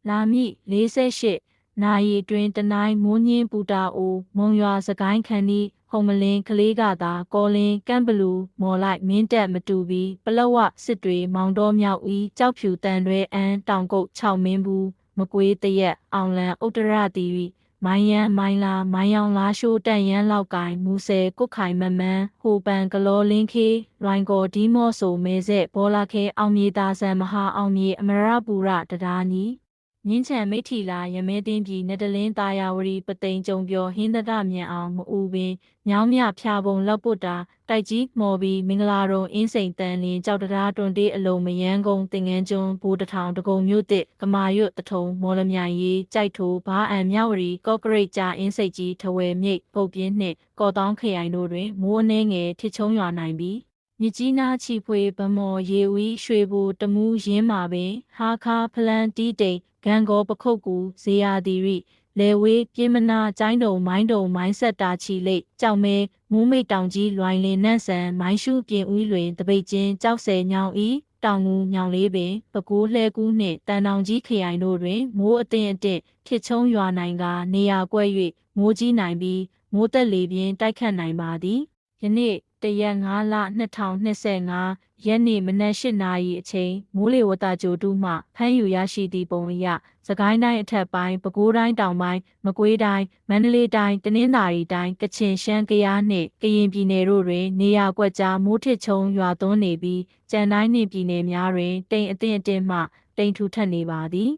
လာမည့်48နာရီအတွင်းတနိုင်းမိုးညင်းပူတာအိုမုံရွာစကိုင်းခန္ဒီဟုံမလင်းကလေးကသာကောလင်းကန့်ဘလူမော်လိုက်မင်းတက်မတူပြီးပလောဝစစ်တွေမောင်တော်မြောက်ဤကြောက်ဖြူတန်တွဲအန်းတောင်ကုတ်6မင်းဘူးမကွေးတရက်အောင်လန်ဥတ္တရတီမိုင်းရန်မိုင်းလာမိုင်းယောင်လားရှိုးတန်ရန်လောက်ကိုင်မူဆယ်ကုတ်ခိုင်မမန်းဟိုပန်ကလောလင်းခေလွိုင်ကော်ဒီမော့ဆိုမဲဆက်ဘောလာခဲအောင်မြေတာဆန်မဟာအောင်မြေအမရပူရတဒါနီမြင်းချံမိထီလာရမဲတင်းပြည်နတလင်းတာယာဝရီပသိမ်ကြုံပြောဟင်းတရမြန်အောင်မအူပင်ညောင်းမြဖျာပုံလောက်ပုတ်တာတိုက်ကြီးမော်ပြီးမင်္ဂလာတုံအင်းစိန်တန်လင်းကြောက်တရားတွန်တေးအလုံးမယန်းကုန်းတင်ငန်းကျွန်းဘူတထောင်တကုံမြို့တစ်ကမာရွတ်တထုံမော်လမြိုင်ရီကြိုက်ထိုးဘားအံမြဝရီကော့ကရိတ်ကြာအင်းစိတ်ကြီးထဝယ်မြိတ်ပုတ်ပြင်းနှင့်ကော့တောင်းခရိုင်တို့တွင်မိုးအနှဲငယ်ထစ်ချုံရွာနိုင်ပြီးမြကြီးနားချီဖွေဗမော်ရေဝီရွှေဘူတမူးရင်းမာပင်ဟာခါဖလန်တီးတိန်ဂံကောပခုတ်ကူဇေယသီရိလေဝေးပြင်းမနာကျိုင်းတုံမိုင်းဆက်တာချီလိတ်ကြောက်မဲမူးမိတ်တောင်ကြီးလွိုင်လင်းနန့်ဆန်မိုင်းရှုပြင်ဦးလွင်တပိတ်ချင်းကြောက်ဆယ်ညောင်ဤတောင်ငူညောင်လေးပင်ပဲခူးလှဲကူးနှင့်တန်တောင်ကြီးခရိုင်တို့တွင်မိုးအထစ်ထစ်ချုံရွာနိုင်ကနေရာကွက်၍မိုးကြီးနိုင်ပြီးမိုးသက်လေပြင်းတိုက်ခတ်နိုင်ပါသည်ယနေ့တရက်5လ2025ရက်နေ့မနက်8နာရီအချိန်မိုးလေဝသကြိုတုမှဖမ်းယူရရှိသည့်ပုံအရစကိုင်းတိုင်းအထက်ပိုင်းပဲခူးတိုင်းတောင်ပိုင်းမကွေးတိုင်းမန္တလေးတိုင်းတနင်္သာရီတိုင်းကချင်ရှမ်းကယားနှင့်ကရင်ပြည်နယ်တို့တွင်နေရာကွက်ကြားမိုးထစ်ချုံရွာသွန်းနေပြီးကြံတိုင်းနှင့်ပြည်နယ်များတွင်တိမ်အထင်မှတိမ်ထူထပ်နေပါသည်